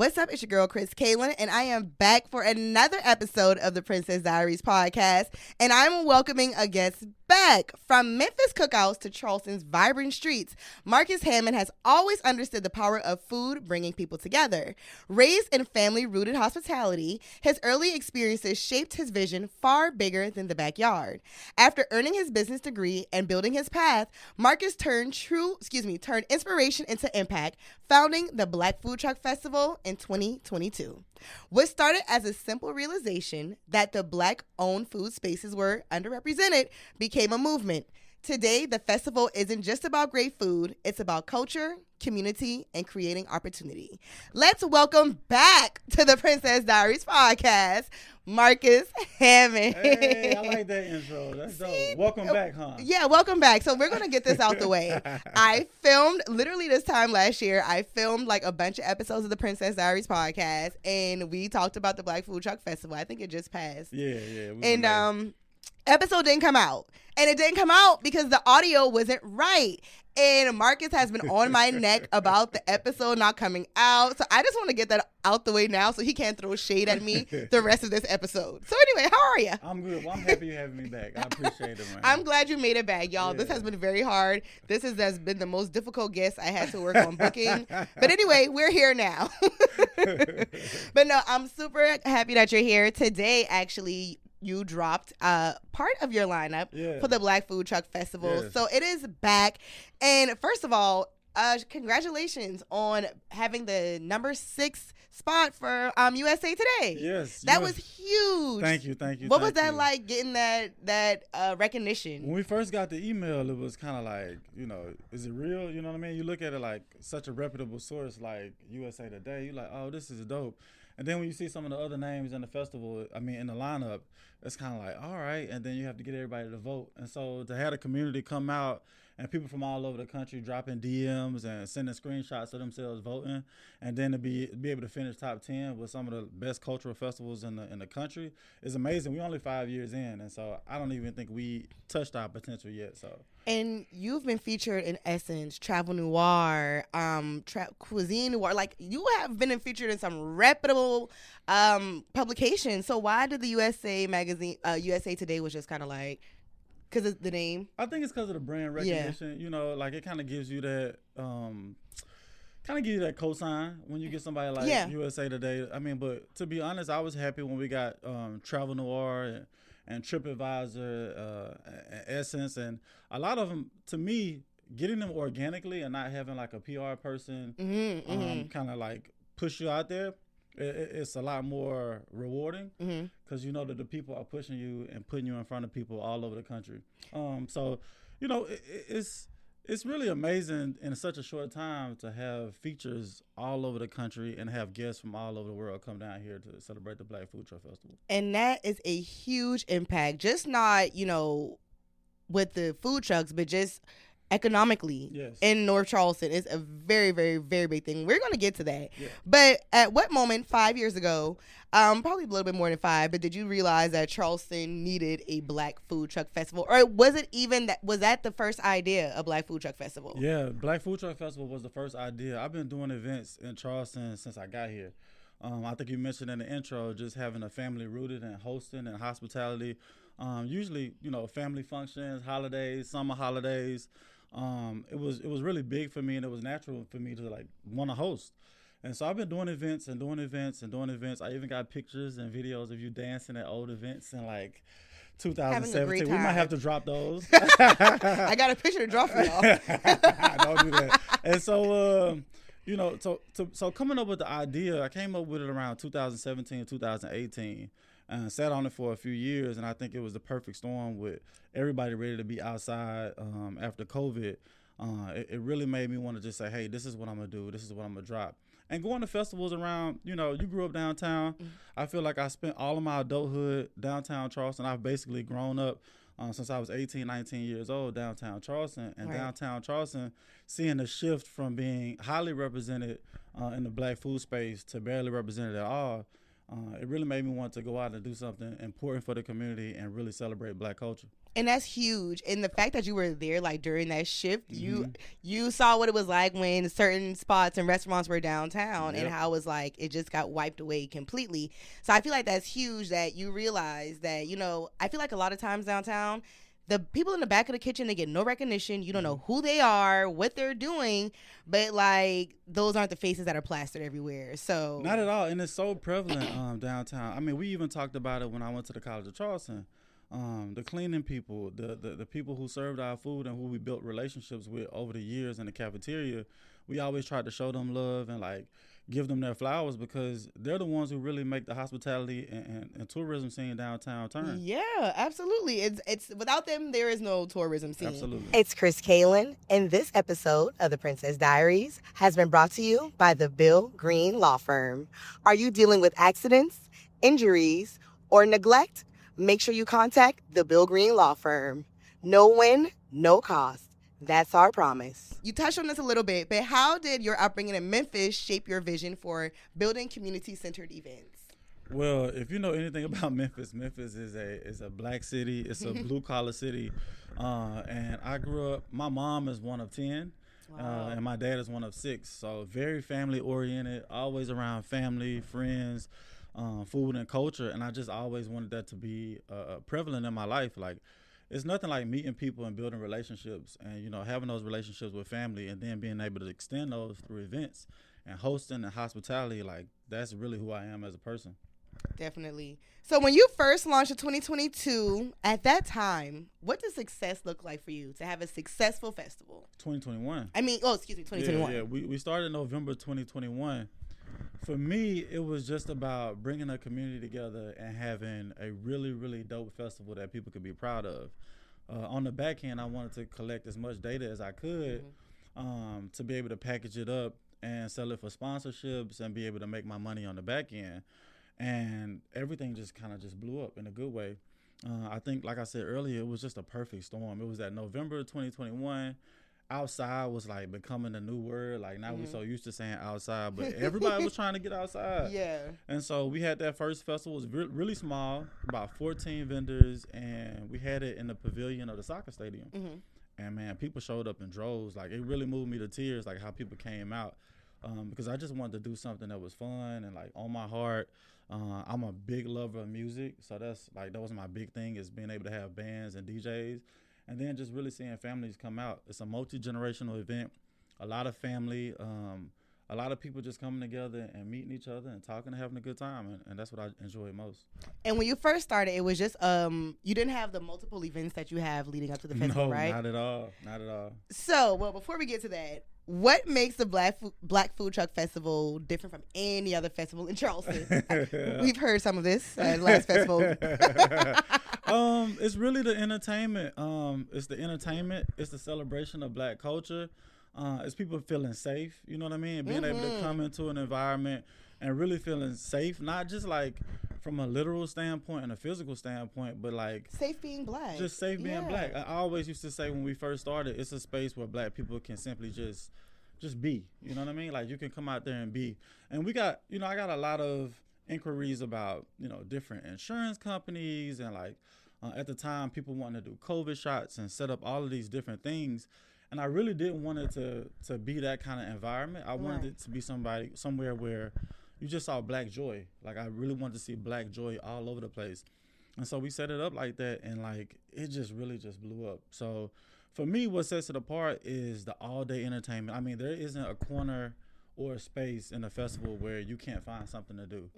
What's up? It's your girl, Chris Kaylin, and I am back for another episode of the Princess Diaries podcast, and I'm welcoming a guest back. From Memphis cookouts to Charleston's vibrant streets, Marcus Hammond has always understood the power of food bringing people together. Raised in family-rooted hospitality, his early experiences shaped his vision far bigger than the backyard. After earning his business degree and building his path, Marcus turned inspiration into impact, founding the Black Food Truck Festival in 2022. What started as a simple realization that the Black-owned food spaces were underrepresented became a movement. Today, the festival isn't just about great food, it's about culture, community, and creating opportunity. Let's welcome back to the Princess Diaries podcast, Marcus Hammond. Hey, I like that intro. That's dope. Welcome back, huh? Yeah, welcome back. So we're going to get this out the way. I filmed, literally this time last year, I filmed like a bunch of episodes of the Princess Diaries podcast, and we talked about the Black Food Truck Festival. I think it just passed. Yeah. And episode didn't come out. And it didn't come out because the audio wasn't right. And Marcus has been on my neck about the episode not coming out. So I just want to get that out the way now so he can't throw shade at me the rest of this episode. So anyway, how are you? I'm good. Well, I'm happy you having me back. I appreciate it, man. I'm glad you made it back, y'all. Yeah. This has been very hard. This has been the most difficult guest I had to work on booking. But anyway, we're here now. But no, I'm super happy that you're here. Today, actually, you dropped part of your lineup for the Black Food Truck Festival. Yes. So it is back. And first of all, congratulations on having the number 6 spot for USA Today. Yes. That was huge. Thank you. What was that like, getting that recognition? When we first got the email, it was kind of like, is it real? You know what I mean? You look at it like such a reputable source like USA Today. You're like, oh, this is dope. And then when you see some of the other names in the festival, in the lineup, it's kind of like, all right. And then you have to get everybody to vote. And so to have the community come out and people from all over the country dropping DMs and sending screenshots of themselves voting, and then to be able to finish top 10 with some of the best cultural festivals in the country is amazing. We're only 5 years in, and so I don't even think we touched our potential yet. So. And you've been featured in Essence, Travel Noir, Cuisine Noir. Like, you have been featured in some reputable publications. So why did the USA magazine, USA Today, was just kind of like, because of the name? I think it's because of the brand recognition. Yeah. It kind of gives you that, cosign when you get somebody like USA Today. But to be honest, I was happy when we got Travel Noir and TripAdvisor, and Essence, and a lot of them, to me, getting them organically and not having like a PR person kind of like push you out there, it's a lot more rewarding because you know that the people are pushing you and putting you in front of people all over the country. It's really amazing in such a short time to have features all over the country and have guests from all over the world come down here to celebrate the Black Food Truck Festival. And that is a huge impact, just not, with the food trucks, but just economically in North Charleston. Is a very, very, very big thing. We're going to get to that. Yeah. But at what moment 5 years ago, probably a little bit more than 5, but did you realize that Charleston needed a Black Food Truck Festival? Or was that the first idea of Black Food Truck Festival? Yeah, Black Food Truck Festival was the first idea. I've been doing events in Charleston since I got here. I think you mentioned in the intro just having a family rooted in hosting and hospitality. Usually, family functions, holidays, summer holidays. It was really big for me, and it was natural for me to like want to host. And so I've been doing events. I even got pictures and videos of you dancing at old events in like 2017. We might have to drop those. I got a picture to drop for y'all. Don't do that. And so, so coming up with the idea, I came up with it around 2017, 2018. And sat on it for a few years, and I think it was the perfect storm with everybody ready to be outside after COVID. It really made me want to just say, hey, this is what I'm going to do. This is what I'm going to drop. And going to festivals around, you grew up downtown. Mm-hmm. I feel like I spent all of my adulthood downtown Charleston. I've basically grown up since I was 18, 19 years old downtown Charleston. And downtown Charleston, seeing the shift from being highly represented in the Black food space to barely represented at all, it really made me want to go out and do something important for the community and really celebrate Black culture. And that's huge. And the fact that you were there like during that shift, you saw what it was like when certain spots and restaurants were downtown and how it was like it just got wiped away completely. So I feel like that's huge that you realize that, I feel like a lot of times downtown, the people in the back of the kitchen, they get no recognition. You don't know who they are, what they're doing, but like those aren't the faces that are plastered everywhere. So not at all. And it's so prevalent downtown. I mean, we even talked about it when I went to the College of Charleston. The cleaning people, the people who served our food and who we built relationships with over the years in the cafeteria, we always tried to show them love and like give them their flowers because they're the ones who really make the hospitality and tourism scene downtown turn. Yeah, absolutely. It's without them, there is no tourism scene. Absolutely. It's Chris Kalen, and this episode of the Princess Diaries has been brought to you by the Bill Green Law Firm. Are you dealing with accidents, injuries, or neglect? Make sure you contact the Bill Green Law Firm. No win, no cost. That's our promise. You touched on this a little bit, but how did your upbringing in Memphis shape your vision for building community-centered events? Well, if you know anything about Memphis, Memphis is a Black city. It's a blue-collar city. And I grew up, my mom is one of 10, and my dad is one of 6. So very family-oriented, always around family, friends, food and culture, and I just always wanted that to be prevalent in my life. Like, it's nothing like meeting people and building relationships and, having those relationships with family and then being able to extend those through events and hosting and hospitality. Like, that's really who I am as a person. Definitely. So when you first launched in 2022, at that time, what does success look like for you to have a successful festival? 2021. 2021. Yeah. We started in November 2021. For me, it was just about bringing a community together and having a really, really dope festival that people could be proud of. On the back end, I wanted to collect as much data as I could to be able to package it up and sell it for sponsorships and be able to make my money on the back end. And everything just kind of just blew up in a good way. I think, like I said earlier, it was just a perfect storm. It was that November 2021. Outside was like becoming a new word. Like now we so used to saying outside, but everybody was trying to get outside. Yeah. And so we had that first festival. It was really small, about 14 vendors, and we had it in the pavilion of the soccer stadium. And man, people showed up in droves. Like it really moved me to tears, like how people came out. Because I just wanted to do something that was fun and like on my heart. I'm a big lover of music, so that was my big thing, is being able to have bands and DJs. And then just really seeing families come out. It's a multi-generational event, a lot of family, a lot of people just coming together and meeting each other and talking and having a good time. And that's what I enjoy most. And when you first started, it was just, you didn't have the multiple events that you have leading up to the festival, right? No, not at all. Not at all. So, well, before we get to that, what makes the Black Food Truck Festival different from any other festival in Charleston? We've heard some of this at last festival. It's really the entertainment. It's the entertainment. It's the celebration of Black culture. It's people feeling safe. You know what I mean? Being able to come into an environment and really feeling safe, not just like from a literal standpoint and a physical standpoint, but like safe being Black. Just safe being Black. I always used to say when we first started, it's a space where Black people can simply just be. You know what I mean? Like you can come out there and be. And we got, I got a lot of inquiries about, different insurance companies and like at the time people wanted to do COVID shots and set up all of these different things. And I really didn't want it to be that kind of environment. I wanted it to be somewhere where you just saw Black joy. Like I really wanted to see Black joy all over the place. And so we set it up like that, and like it just really just blew up. So for me, what sets it apart is the all-day entertainment. I mean, there isn't a corner or a space in a festival where you can't find something to do.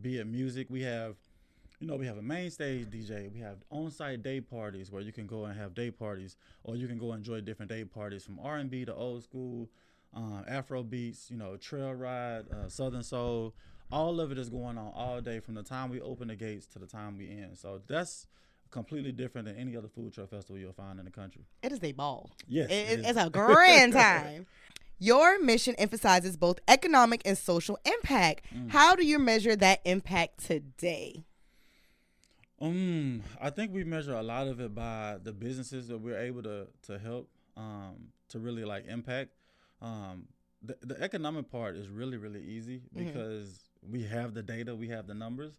Be it music, we have a main stage DJ. We have on-site day parties where you can go and have day parties, or you can go enjoy different day parties from R&B to old school, Afro beats, trail ride, Southern soul. All of it is going on all day from the time we open the gates to the time we end. So that's completely different than any other food truck festival you'll find in the country. It is a ball. Yes. It's a grand time. Your mission emphasizes both economic and social impact. How do you measure that impact today? I think we measure a lot of it by the businesses that we're able to help to really like impact. The economic part is really, really easy because we have the data, we have the numbers.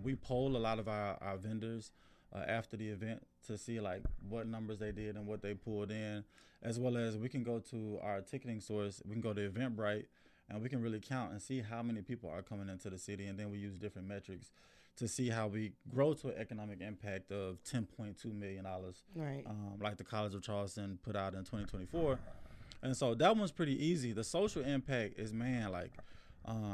We poll a lot of our vendors after the event to see like what numbers they did and what they pulled in, as well as we can go to our ticketing source. We can go to Eventbrite, and we can really count and see how many people are coming into the city, and then we use different metrics to see how we grow to an economic impact of $10.2 million, right? Like the College of Charleston put out in 2024. And so that one's pretty easy. The social impact is, man, like,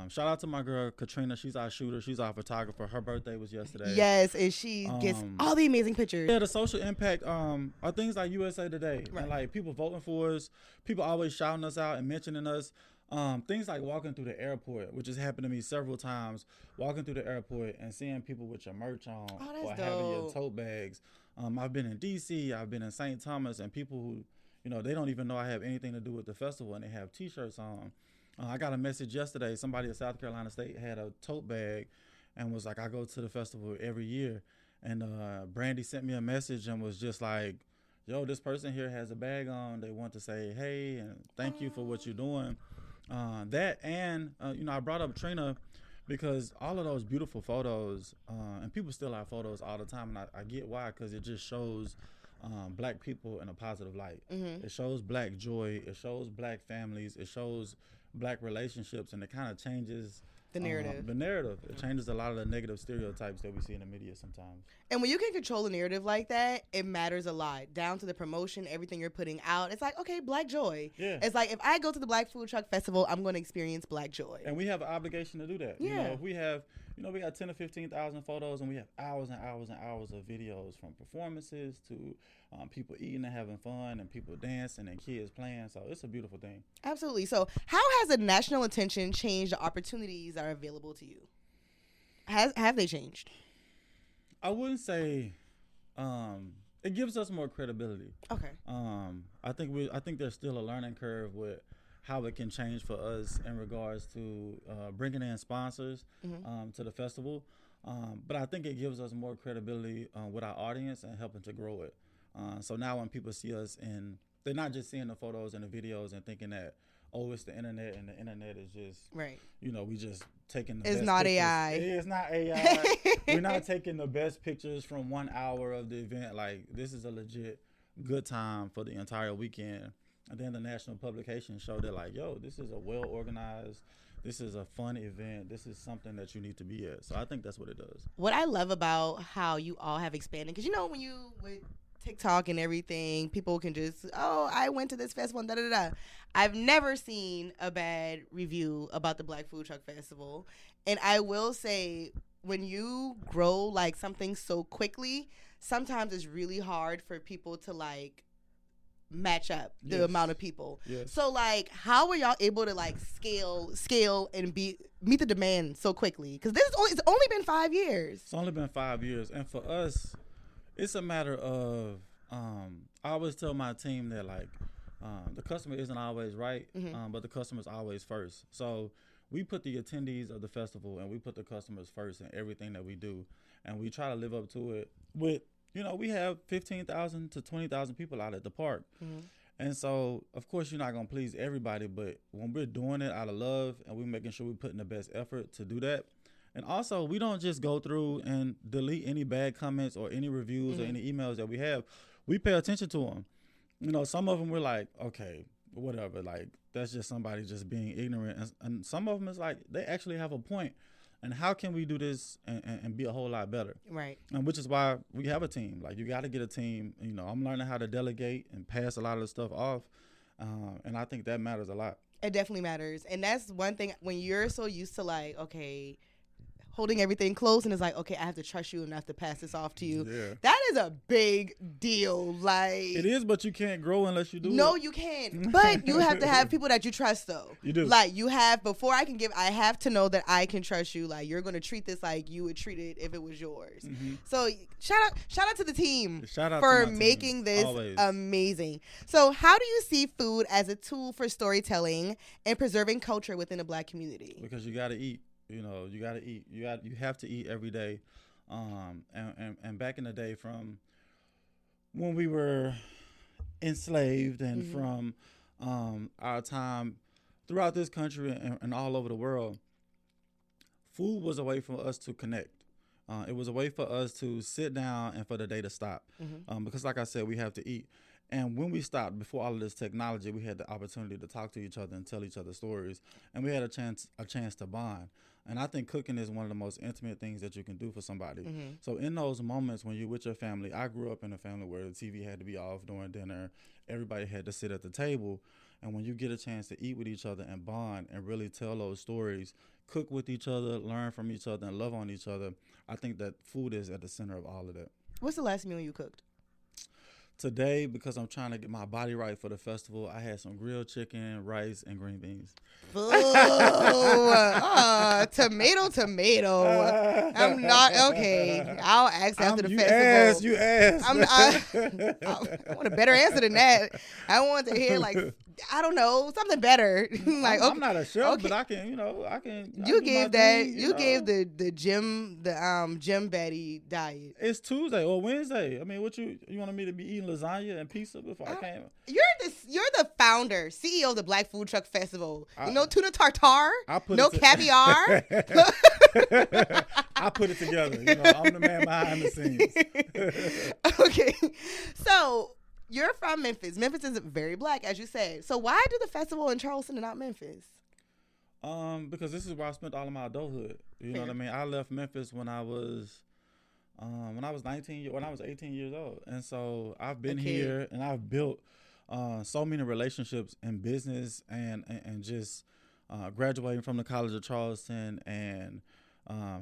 shout out to my girl Katrina. She's our shooter. She's our photographer. Her birthday was yesterday. Yes, and she gets all the amazing pictures. Yeah, the social impact are things like USA Today, right. And like people voting for us, people always shouting us out and mentioning us. Things like walking through the airport, which has happened to me several times, walking through the airport and seeing people with your merch on or having your tote bags. I've been in D.C., I've been in St. Thomas, and people who, they don't even know I have anything to do with the festival, and they have T-shirts on. I got a message yesterday. Somebody at South Carolina State had a tote bag and was like, I go to the festival every year. And Brandy sent me a message and was just like, yo, this person here has a bag on. They want to say, hey, and thank you for what you're doing. I brought up Trina because all of those beautiful photos, and people still have photos all the time, and I get why, because it just shows Black people in a positive light. Mm-hmm. It shows Black joy. It shows Black families. It shows Black relationships, and it kind of changes the narrative. It changes a lot of the negative stereotypes that we see in the media sometimes. And when you can control a narrative like that, it matters a lot. Down to the promotion, everything you're putting out. It's like, okay, Black joy. Yeah. It's like, if I go to the Black Food Truck Festival, I'm going to experience Black joy. And we have an obligation to do that. Yeah. If we have, we got 10 to 15,000 photos, and we have hours and hours and hours of videos, from performances to people eating and having fun, and people dancing and kids playing. So it's a beautiful thing. Absolutely. So how has the national attention changed the opportunities that are available to you? Have they changed? I wouldn't say it gives us more credibility. Okay. I think there's still a learning curve with how it can change for us in regards to bringing in sponsors to the festival. But I think it gives us more credibility with our audience and helping to grow it. So now when people see us, they're not just seeing the photos and the videos and thinking that, oh, it's the internet, and the internet is just, right. We just taking the it's best not pictures. AI. It's not AI. We're not taking the best pictures from 1 hour of the event. Like, this is a legit good time for the entire weekend. And then the national publications show that, like, yo, this is a well-organized, this is a fun event. This is something that you need to be at. So I think that's what it does. What I love about how you all have expanded, because, when you would TikTok and everything, people can just, oh, I went to this festival and da-da-da. I've never seen a bad review about the Black Food Truck Festival. And I will say, when you grow like something so quickly, sometimes it's really hard for people to like match up the amount of people. Yes. So like, how were y'all able to like scale and meet the demand so quickly? Because it's only been 5 years. It's only been 5 years. And for us, it's a matter of, I always tell my team that, like, the customer isn't always right, but the customer's always first. So we put the attendees of the festival and we put the customers first in everything that we do. And we try to live up to it with, we have 15,000 to 20,000 people out at the park. Mm-hmm. And so, of course, you're not going to please everybody, but when we're doing it out of love and we're making sure we're putting the best effort to do that. And also, we don't just go through and delete any bad comments or any reviews or any emails that we have. We pay attention to them. Some of them we're like, okay, whatever. Like, that's just somebody just being ignorant. And some of them is like, they actually have a point. And how can we do this and be a whole lot better? Right. And which is why we have a team. Like, you got to get a team. I'm learning how to delegate and pass a lot of the stuff off. And I think that matters a lot. It definitely matters. And that's one thing, when you're so used to like, okay, holding everything close, and it's like, okay, I have to trust you enough to pass this off to you. Yeah. That is a big deal. Like, it is, but you can't grow unless you do No, it. you can't. But you have to have people that you trust, though. You do. Like, before I can give, I have to know that I can trust you. Like, you're going to treat this like you would treat it if it was yours. Mm-hmm. So shout out to the team for making this amazing. So how do you see food as a tool for storytelling and preserving culture within a Black community? Because you got to eat. You got to eat. You have to eat every day. And back in the day, from when we were enslaved and from our time throughout this country and all over the world, food was a way for us to connect. It was a way for us to sit down and for the day to stop. Because like I said, we have to eat. And when we stopped, before all of this technology, we had the opportunity to talk to each other and tell each other stories. And we had a chance to bond. And I think cooking is one of the most intimate things that you can do for somebody. So in those moments when you're with your family, I grew up in a family where the TV had to be off during dinner. Everybody had to sit at the table. And when you get a chance to eat with each other and bond and really tell those stories, cook with each other, learn from each other, and love on each other, I think that food is at the center of all of that. What's the last meal you cooked? Today, because I'm trying to get my body right for the festival, I had some grilled chicken, rice, and green beans. Tomato. I'm not okay. I'll ask after the festival. You asked. I want a better answer than that. I want to hear I don't know, something better. I'm not a chef, but I can. You gave the gym Betty diet. It's Tuesday or Wednesday. I mean, what you wanted me to be eating lasagna and pizza before I came? You're the founder, CEO of the Black Food Truck Festival. No tuna tartare, no caviar. I put it together. I'm the man behind the scenes. Okay, so you're from Memphis. Memphis is very black, as you said. So why do the festival in Charleston and not Memphis? Because this is where I spent all of my adulthood. You know what I mean? I left Memphis when I was 18 years old, and so I've been here and I've built so many relationships in business and just graduating from the College of Charleston and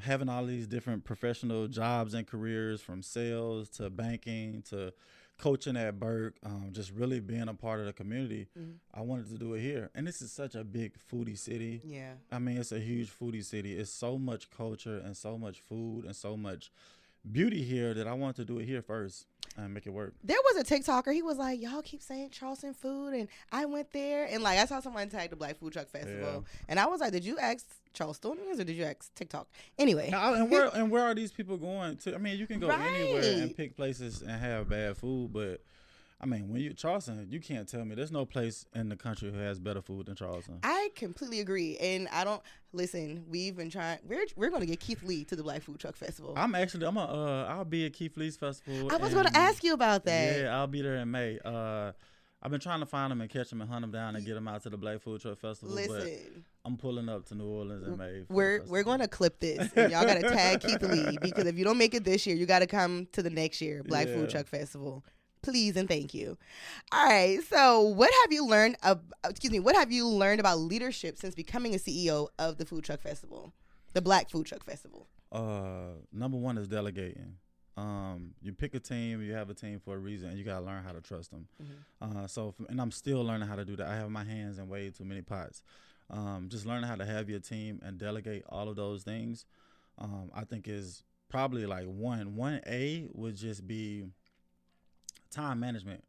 having all these different professional jobs and careers, from sales to banking to coaching at Burke, just really being a part of the community. I wanted to do it here. And this is such a big foodie city. Yeah. I mean, it's a huge foodie city. It's so much culture and so much food and so much beauty here that I wanted to do it here first and make it work. There was a TikToker. He was like, y'all keep saying Charleston food. And I went there. And I saw someone tag the Black Food Truck Festival. Yeah. And I was like, did you ask Charlestonians or did you ask TikTok? Anyway. And where are these people going to? I mean, you can go anywhere and pick places and have bad food. But, I mean, when Charleston, you can't tell me. There's no place in the country who has better food than Charleston. I completely agree. And listen, we've been trying, we're going to get Keith Lee to the Black Food Truck Festival. I'll be at Keith Lee's festival. I was going to ask you about that. Yeah, I'll be there in May. I've been trying to find him and catch him and hunt him down and get him out to the Black Food Truck Festival. But I'm pulling up to New Orleans in May. We're going to clip this. And y'all got to tag Keith Lee, because if you don't make it this year, you got to come to the next year, Black Food Truck Festival. Please and thank you. All right. So, what have you learned about leadership since becoming a CEO of the Food Truck Festival, the Black Food Truck Festival? Number one is delegating. You pick a team, you have a team for a reason, and you got to learn how to trust them. And I'm still learning how to do that. I have my hands in way too many pots. Just learning how to have your team and delegate all of those things, I think is probably like 1A would just be time management.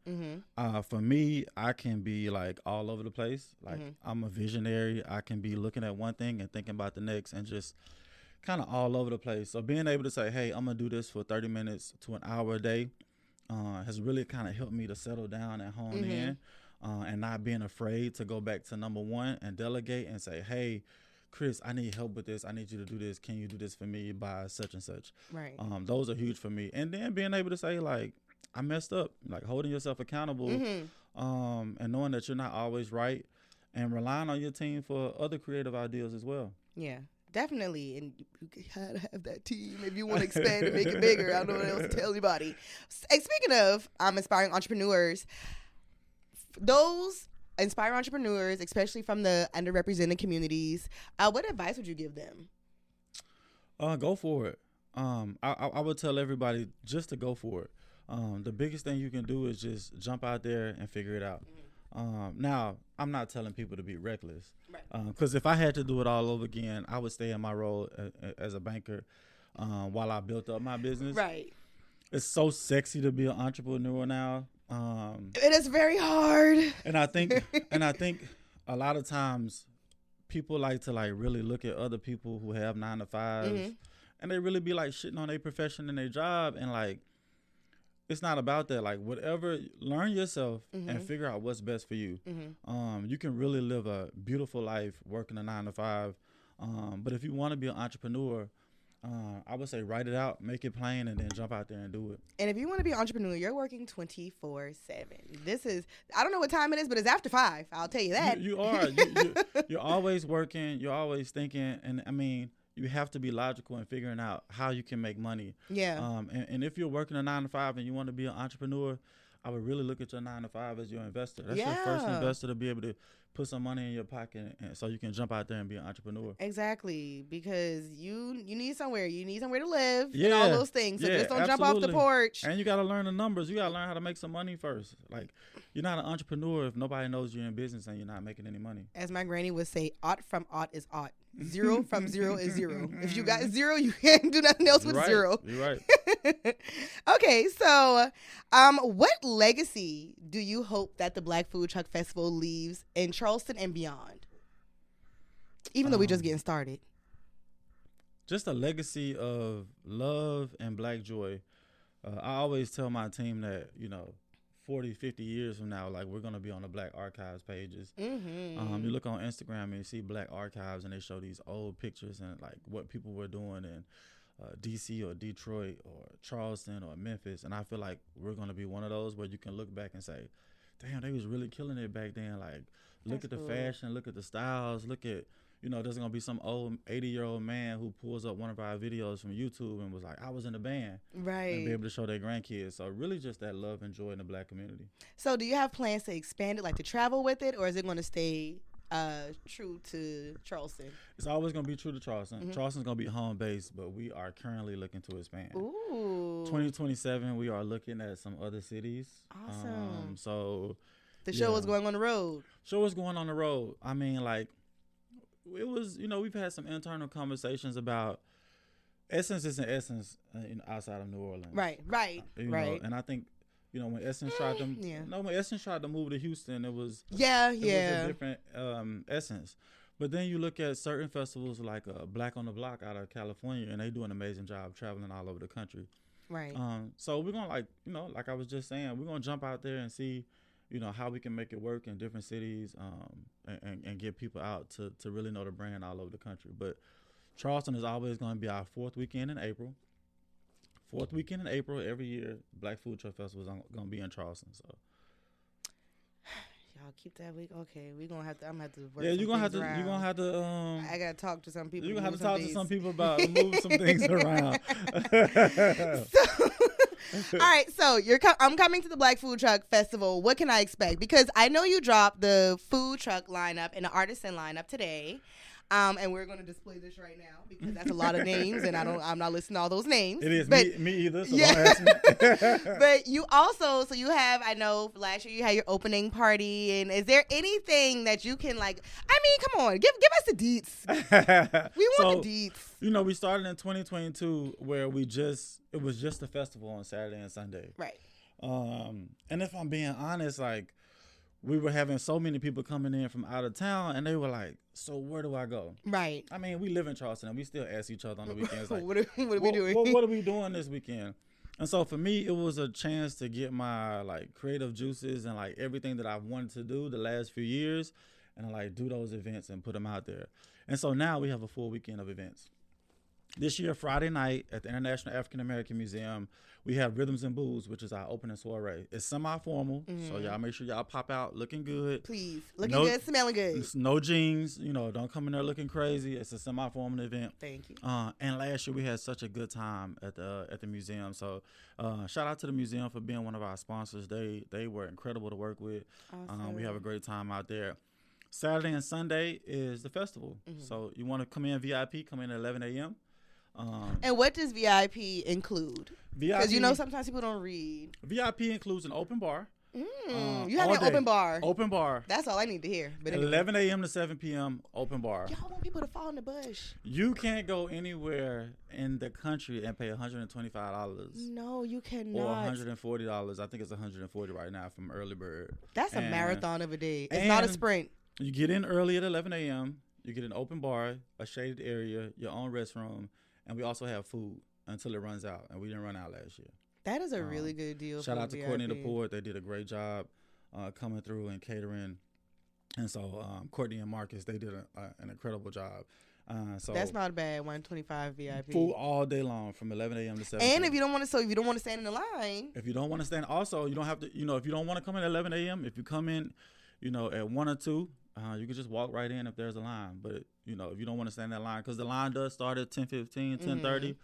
For me, I can be like all over the place. Like I'm a visionary. I can be looking at one thing and thinking about the next and just kind of all over the place. So being able to say, hey, I'm going to do this for 30 minutes to an hour a day has really kind of helped me to settle down and hone in and not being afraid to go back to number one and delegate and say, hey, Chris, I need help with this. I need you to do this. Can you do this for me by such and such? Right. Those are huge for me. And then being able to say, like, I messed up, like holding yourself accountable and knowing that you're not always right and relying on your team for other creative ideas as well. Yeah, definitely. And you gotta have that team if you want to expand and make it bigger. I don't know what else to tell anybody. And speaking of inspiring entrepreneurs, those inspire entrepreneurs, especially from the underrepresented communities, what advice would you give them? Go for it. I would tell everybody just to go for it. The biggest thing you can do is just jump out there and figure it out. Now, I'm not telling people to be reckless, because if I had to do it all over again, I would stay in my role as a banker while I built up my business. Right. It's so sexy to be an entrepreneur now. It is very hard. And I think a lot of times people like to really look at other people who have 9 to 5s and they really be like shitting on their profession and their job, and like, it's not about that. Like, whatever, learn yourself and figure out what's best for you. You can really live a beautiful life working a 9 to 5 But if you want to be an entrepreneur, I would say write it out, make it plain, and then jump out there and do it. And if you want to be an entrepreneur, you're working 24/7. This is, I don't know what time it is, but it's after 5. I'll tell you that. You are. You're always working. You're always thinking. And I mean, you have to be logical in figuring out how you can make money. Yeah. And if you're working a 9 to 5 and you want to be an entrepreneur, I would really look at your 9 to 5 as your investor. That's your first investor to be able to put some money in your pocket, and so you can jump out there and be an entrepreneur. Exactly, because you need somewhere. You need somewhere to live and all those things. So just don't jump off the porch. And you got to learn the numbers. You got to learn how to make some money first. Like, you're not an entrepreneur if nobody knows you're in business and you're not making any money. As my granny would say, ought from ought is ought. 0 from 0 is 0. If you got 0, you can't do nothing else with 0. You're right. Okay, so what legacy do you hope that the Black Food Truck Festival leaves in Charleston and beyond? Even though we're just getting started. Just a legacy of love and Black joy. I always tell my team that, 40, 50 years from now, like, we're going to be on the Black Archives pages. Mm-hmm. You look on Instagram and you see Black Archives, and they show these old pictures and, like, what people were doing in D.C. or Detroit or Charleston or Memphis. And I feel like we're going to be one of those where you can look back and say, damn, they was really killing it back then. Like, look at the fashion, look at the styles, look at, there's going to be some old 80-year-old man who pulls up one of our videos from YouTube and was like, I was in the band. Right. And be able to show their grandkids. So really just that love and joy in the Black community. So do you have plans to expand it, like to travel with it, or is it going to stay true to Charleston? It's always going to be true to Charleston. Mm-hmm. Charleston's going to be home base, but we are currently looking to expand. Ooh. 2027, we are looking at some other cities. Awesome. So the show is going on the road. Show is going on the road. I mean, like, it was, we've had some internal conversations about Essence isn't Essence outside of New Orleans. Right. Know, and I think, when Essence tried to when Essence tried to move to Houston, it was was a different Essence. But then you look at certain festivals like Black on the Block out of California, and they do an amazing job traveling all over the country. Right. So we're gonna, like I was just saying, we're gonna jump out there and see, how we can make it work in different cities, and get people out to really know the brand all over the country. But Charleston is always going to be our 4th weekend in April. 4th weekend in April every year, Black Food Truck Festival is going to be in Charleston. So y'all keep that week. Okay, I'm gonna have to work. Yeah, you're gonna have to. I gotta talk to some people. You're gonna have to talk to some people about moving some things around. All right, so I'm coming to the Black Food Truck Festival. What can I expect? Because I know you dropped the food truck lineup and the artisan lineup today. And we're going to display this right now because that's a lot of names, and I'm not listing all those names. It is me either. So don't ask me. But you also, so you have, I know last year you had your opening party, and is there anything that you can come on, give us the deets. We want the deets. We started in 2022 where it was just a festival on Saturday and Sunday. Right. And if I'm being honest, like, we were having so many people coming in from out of town, and they were like, so where do I go? Right. I mean, we live in Charleston, and we still ask each other on the weekends, like, what are we doing? What are we doing this weekend? And so for me, it was a chance to get my, like, creative juices and, like, everything that I've wanted to do the last few years, and, like, do those events and put them out there. And so now we have a full weekend of events. This year, Friday night at the International African American Museum, we have Rhythms and Booze, which is our opening soiree. It's semi-formal, so y'all make sure y'all pop out looking good. Please. Looking good, smelling good. No jeans. Don't come in there looking crazy. It's a semi-formal event. Thank you. And last year, we had such a good time at the museum. So shout out to the museum for being one of our sponsors. They were incredible to work with. Awesome. We have a great time out there. Saturday and Sunday is the festival. So you want to come in VIP, come in at 11 a.m. And what does VIP include? Because sometimes people don't read. VIP includes an open bar. You have an open bar. Open bar. That's all I need to hear. But anyway. 11 a.m. to 7 p.m. open bar. Y'all want people to fall in the bush. You can't go anywhere in the country and pay $125. No, you cannot. Or $140. I think it's $140 right now from Early Bird. That's a marathon of a day. It's not a sprint. You get in early at 11 a.m. You get an open bar, a shaded area, your own restroom. And we also have food until it runs out. And we didn't run out last year. That is a really good deal. Shout out to Courtney DePort. They did a great job coming through and catering. And so Courtney and Marcus, they did an incredible job. So that's not bad. 125 VIP. Food all day long from 11 a.m. to 7 And p.m. if you don't want to stand in the line. If you don't want to stand, also you don't have to. If you don't want to come in at 11 a.m. If you come in, at 1 or 2, you can just walk right in if there's a line. But if you don't want to stand in that line, because the line does start at 10:15, 10:30.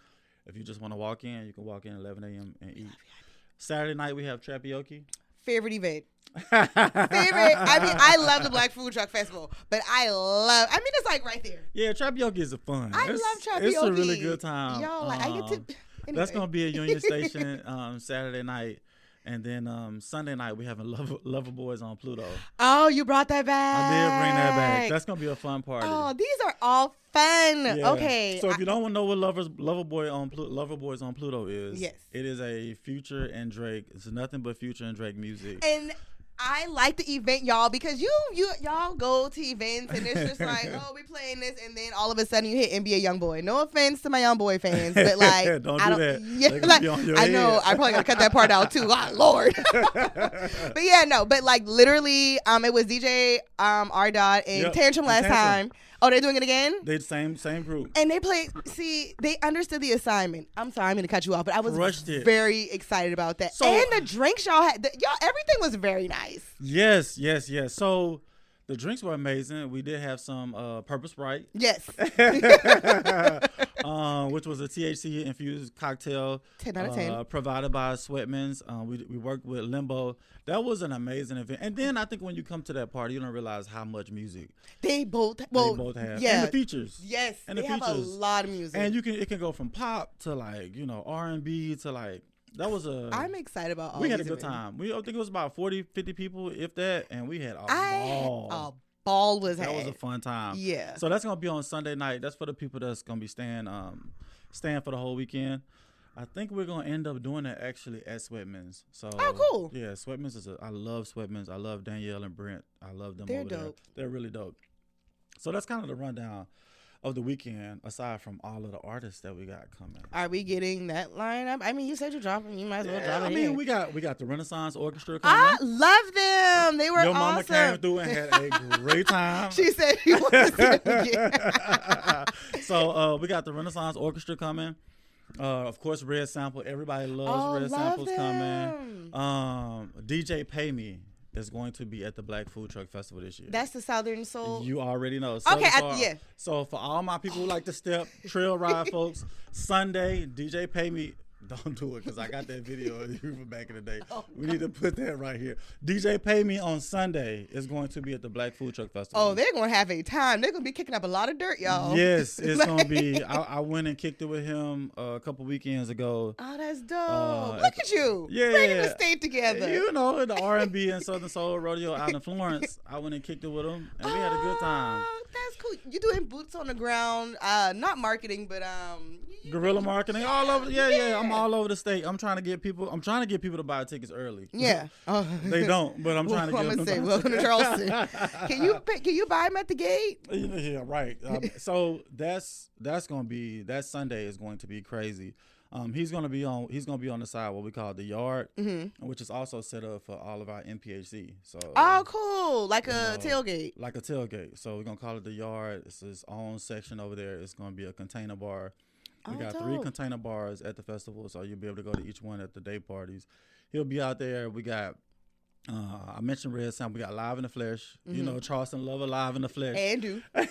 If you just want to walk in, you can walk in at 11 a.m. and eat. Saturday night we have Trapioke. Favorite event. Favorite. I mean, I love the Black Food Truck Festival, but it's like right there. Yeah, Trapioke is fun. I love Trapioke. It's a really good time. Yo, I get to. Anyway. That's gonna be at Union Station Saturday night, and then Sunday night we having Lover Boys on Pluto. Oh, you brought that back. I did bring that back. That's gonna be a fun party. Oh, these are all fun. Yeah. Okay. So if you don't know what Lover Boys on Pluto is, yes, it is a Future and Drake. It's nothing but Future and Drake music. And I like the event, y'all, because y'all go to events and it's just like, oh, we playing this, and then all of a sudden you hit NBA YoungBoy. No offense to my YoungBoy fans, but like, don't do that. Yeah, I know. I probably gotta cut that part out too. Oh, Lord. But yeah, no. But like literally, it was DJ R. Dot and Tantrum last time. Oh, they're doing it again? They same group. And they played. See, they understood the assignment. I'm sorry, I'm going to cut you off, but I was very excited about that. So, and the drinks y'all had, everything was very nice. Yes. So the drinks were amazing. We did have some Purple Sprite. Yes. Which was a THC infused cocktail. 10 out of 10. Provided by Sweatman's. We worked with Limbo. That was an amazing event. And then I think when you come to that party, you don't realize how much music they both have. Yeah. And the features. Yes. And they have a lot of music. And it can go from pop to like, R&B to like, that was I'm excited about all we these had a good events. time. I think it was about 40, 50 people, if that, and we had a ball. A ball was That had. was a fun time. Yeah. So that's going to be on Sunday night. That's for the people that's going to be staying for the whole weekend. I think we're going to end up doing that actually at Sweatman's. So, cool. Yeah, Sweatman's I love Sweatman's. I love Danielle and Brent. I love them. They're dope. They're really dope. So that's kind of the rundown of the weekend, aside from all of the artists that we got coming. Are we getting that lineup? I mean, you said you're dropping. You might as well drop it. I mean, in. we got the Renaissance Orchestra coming. I love them. They were Your awesome. mama came through and had a great time. She said she wanted to see them again. So we got the Renaissance Orchestra coming. Of course, Red Sample. Everybody loves Red Samples them. coming. DJ Pay Me is going to be at the Black Food Truck Festival this year. That's the Southern Soul. You already know. Okay, yeah. So for all my people who like to step, trail ride folks, Sunday, DJ Pay Me. Don't do it because I got that video of you from back in the day. Oh, we need to put that right here. DJ Pay Me on Sunday is going to be at the Black Food Truck Festival. Oh, they're going to have a time. They're going to be kicking up a lot of dirt, y'all. Yes, it's going to be. I went and kicked it with him a couple weekends ago. Oh, that's dope. Look at you. Yeah. Bringing the state together. In the R&B and Southern Soul Rodeo out in Florence. I went and kicked it with him, and we had a good time. That's cool. You doing boots on the ground, not marketing, but guerrilla marketing all over. Yeah. I'm all over the state. I'm trying to get people to buy tickets early. Yeah. They don't, but I'm trying to get them. I'm gonna say, welcome to Charleston. Can you buy them at the gate? Yeah, right. So that's gonna be that Sunday is going to be crazy. He's gonna be on the side what we call the yard, which is also set up for all of our MPHC. So cool, like a tailgate. Like a tailgate. So we're gonna call it the yard. It's his own section over there. It's gonna be a container bar. We got 3 container bars at the festival, so you'll be able to go to each one at the day parties. He'll be out there. We got, I mentioned Red Sample. We got Live in the Flesh. Charleston Lover Live in the Flesh. And do. And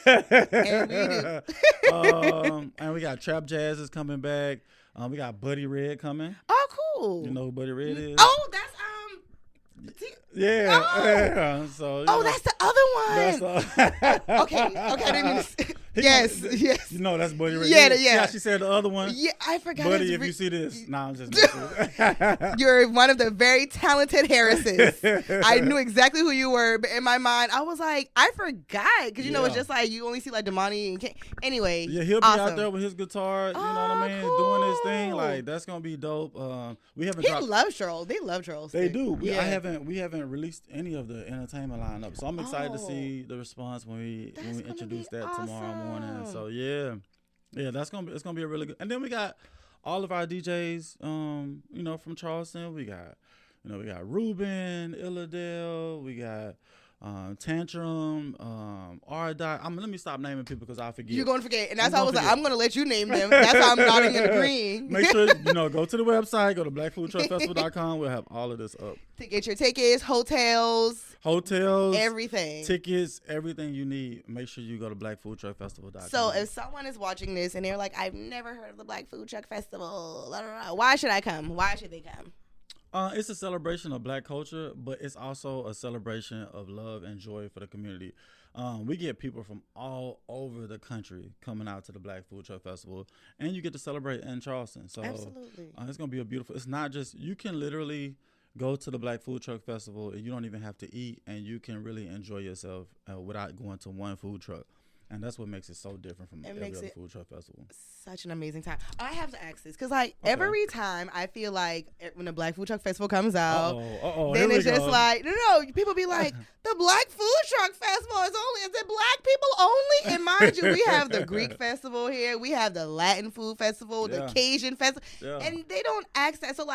we do. And we got Trap Jazz is coming back. We got Buddy Red coming. Oh, cool. You know who Buddy Red is? Oh, that's Yeah. Oh. Yeah. So. That's the other one. Okay. I didn't mean to. Yes. You know that's Buddy Red. Yeah. She said the other one. Yeah, I forgot. Buddy, if you see this, I'm just messing. You're one of the very talented Harrises. I knew exactly who you were, but in my mind, I was like, I forgot because it's just like you only see like Damani and anyway. Yeah, he'll be out there with his guitar. You know what I mean, cool. doing his thing. Like that's gonna be dope. We haven't. He loves Charles. They love Charles. They do. We haven't released any of the entertainment lineup, so I'm excited to see the response when we introduce that tomorrow morning. So yeah, it's gonna be a really good. And then we got all of our DJs, from Charleston. We got Ruben, Illadale. We got Tantrum, R-Dot. Let me stop naming people because I forget. You're going to forget. And that's how I was like, I'm going to let you name them. That's how I'm nodding and agreeing. Make sure, go to the website, go to blackfoodtruckfestival.com. We'll have all of this up. To get your tickets, hotels, everything. Tickets, everything you need. Make sure you go to blackfoodtruckfestival.com. So if someone is watching this and they're like, I've never heard of the Black Food Truck Festival, blah, blah, blah, why should I come? Why should they come? It's a celebration of Black culture, but it's also a celebration of love and joy for the community. We get people from all over the country coming out to the Black Food Truck Festival, and you get to celebrate in Charleston. So absolutely, it's going to be a beautiful. It's not just, you can literally go to the Black Food Truck Festival and you don't even have to eat, and you can really enjoy yourself without going to one food truck. And that's what makes it so different from every other food truck festival. Such an amazing time. I have to ask this because, every time I feel like when the Black Food Truck Festival comes out, then it's just like, no, people be like, the Black Food Truck Festival is it Black people only? And mind you, we have the Greek Festival here. We have the Latin Food Festival, the Cajun Festival. And they don't ask that. So,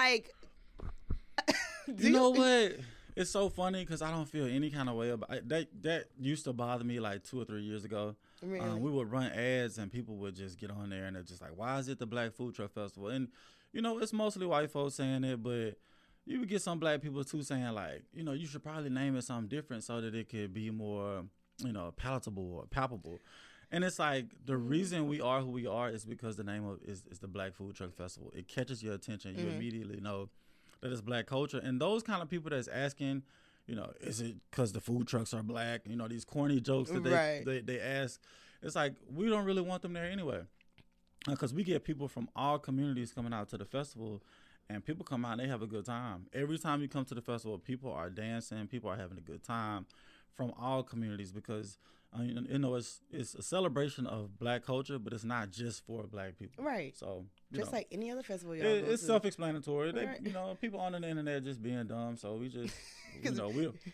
you know what? It's so funny because I don't feel any kind of way about it. That used to bother me 2 or 3 years ago. Really? We would run ads and people would just get on there and they're just like, why is it the Black Food Truck Festival? And, it's mostly white folks saying it, but you would get some Black people too saying you should probably name it something different so that it could be more, palatable or palpable. And it's like the reason we are who we are is because the name is the Black Food Truck Festival. It catches your attention. You immediately know that it's Black culture. And those kind of people that's asking, is it because the food trucks are Black? These corny jokes that they ask. It's like, we don't really want them there anyway. Because we get people from all communities coming out to the festival, and people come out and they have a good time. Every time you come to the festival, people are dancing, people are having a good time from all communities because, it's a celebration of Black culture, but it's not just for Black people. Right. So, just like any other festival it's self-explanatory. People on the internet just being dumb, so we just,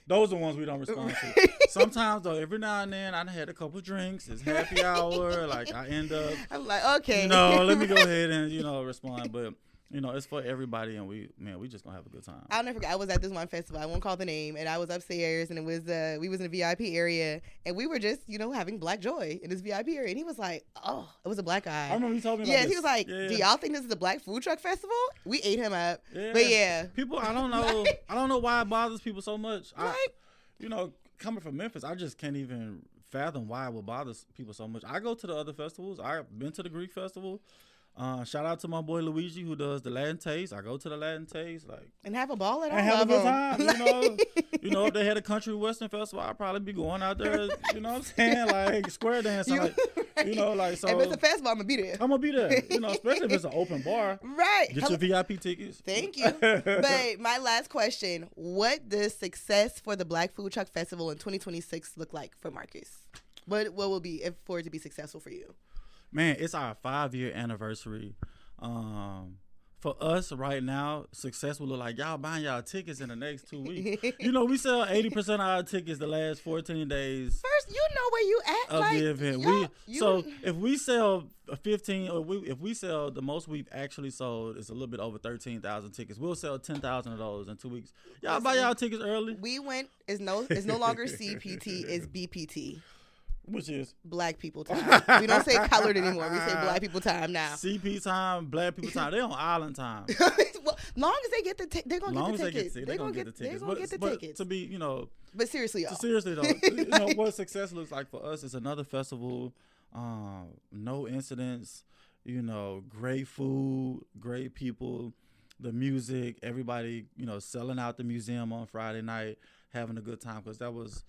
those are the ones we don't respond to. Sometimes, though, every now and then, I had a couple drinks. It's happy hour. I end up. I'm like, okay. Let me go ahead and, respond. But, it's for everybody, and we just gonna have a good time. I'll never forget. I was at this one festival. I won't call the name, and I was upstairs, and it was we was in the VIP area, and we were just having Black joy in this VIP area. And he was like, "Oh, it was a Black guy." I remember you told me. About this. He was like, "Do y'all think this is the Black Food Truck Festival?" We ate him up, but people. I don't know. I don't know why it bothers people so much. Coming from Memphis, I just can't even fathom why it would bother people so much. I go to the other festivals. I've been to the Greek festival. Shout out to my boy Luigi who does the Latin Taste. I go to the Latin Taste and have a ball at all. And have a good time. If they had a country western festival, I'd probably be going out there. You know what I'm saying? Square dancing. So. If it's a festival, I'm gonna be there. I'm gonna be there. Especially if it's an open bar. Right. Get your VIP tickets. Thank you. But my last question: what does success for the Black Food Truck Festival in 2026 look like for Marcus? What will be for it to be successful for you? Man, it's our 5-year anniversary. For us right now, success will look like y'all buying y'all tickets in the next 2 weeks. We sell 80% of our tickets the last 14 days. First, where you at of the event. So if we sell 15, or if we sell the most we've actually sold is a little bit over 13,000 tickets. We'll sell 10,000 of those in 2 weeks. Y'all buy y'all tickets early. We went. It's no longer CPT. It's BPT. Which is Black people time. We don't say colored anymore. We say Black people time now. CP time, Black people time. They on island time. Well, long as they get they're gonna get the tickets. They're gonna get the tickets. They're gonna get the tickets. To be, But seriously, y'all. Seriously though, what success looks like for us is another festival, no incidents, great food, great people, the music, everybody, selling out the museum on Friday night, having a good time because that was.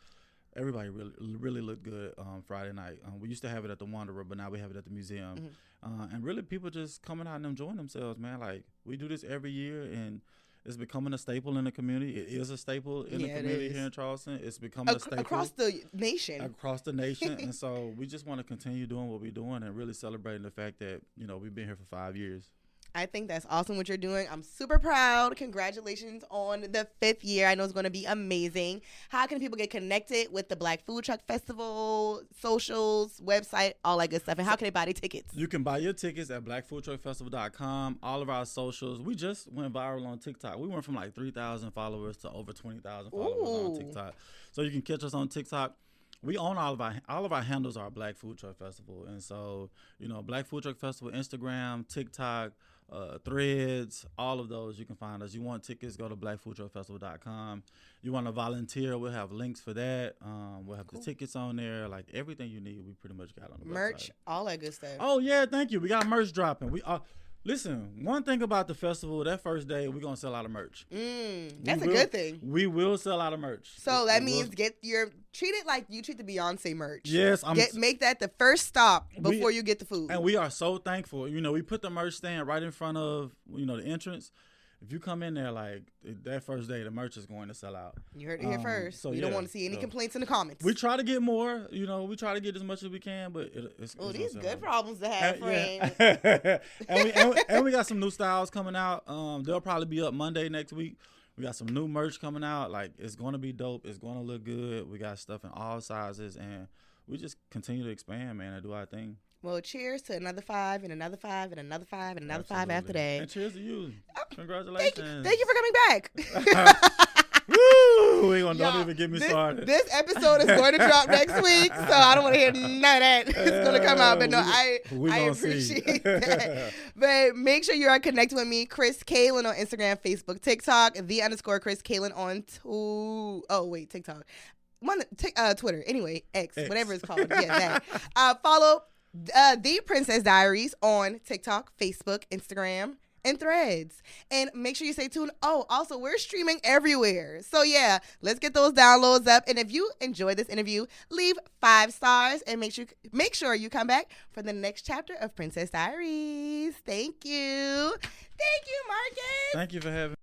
Everybody really looked good Friday night. We used to have it at the Wanderer, but now we have it at the museum. Mm-hmm. And really people just coming out and enjoying themselves, man. We do this every year, and it's becoming a staple in the community. It is a staple in the community here in Charleston. It's becoming a staple. Across the nation. And so we just want to continue doing what we're doing and really celebrating the fact that, we've been here for 5 years. I think that's awesome what you're doing. I'm super proud. Congratulations on the 5th year. I know it's going to be amazing. How can people get connected with the Black Food Truck Festival, socials, website, all that good stuff? And how can they buy their tickets? You can buy your tickets at blackfoodtruckfestival.com. All of our socials. We just went viral on TikTok. We went from like 3,000 followers to over 20,000 followers on TikTok. So you can catch us on TikTok. We own all of our handles are Black Food Truck Festival, and so Black Food Truck Festival, Instagram, TikTok, Threads, all of those you can find us. You want tickets? Go to blackfoodtruckfestival.com. You want to volunteer? We'll have links for that. We'll have the tickets on there, like everything you need. We pretty much got on the merch, website. all that good stuff. Oh yeah, thank you. We got merch dropping. We are. Listen, one thing about the festival, that first day, we're going to sell out of merch. That's a good thing. We will sell out of merch. So that means treat it like you treat the Beyonce merch. Yes. Make that the first stop before you get the food. And we are so thankful. We put the merch stand right in front of, the entrance. If you come in there, like, that first day, the merch is going to sell out. You heard it here first. So you don't want to see any complaints in the comments. We try to get more. We try to get as much as we can, but it's these good problems to have, friend. Yeah. and we got some new styles coming out. They'll probably be up Monday next week. We got some new merch coming out. Like, it's going to be dope. It's going to look good. We got stuff in all sizes, and we just continue to expand, man, and do our thing. Well, cheers to another 5 and another 5 and another 5 and another 5 after that. And cheers to you. Congratulations. Thank you for coming back. Woo! Don't even get me started. This episode is going to drop next week, so I don't want to hear none of that. It's going to come out, but no, I appreciate that. But make sure you are connected with me, Chris Kalen, on Instagram, Facebook, TikTok, _Chris Kalen on TikTok. Twitter. Anyway, X, whatever it's called. Yeah, that. Follow The Princess Diaries on TikTok, Facebook, Instagram, and Threads. And make sure you stay tuned. Oh, also, we're streaming everywhere. So, yeah, let's get those downloads up. And if you enjoyed this interview, leave 5 stars and make sure you come back for the next chapter of Princess Diaries. Thank you. Thank you, Marcus. Thank you for having me.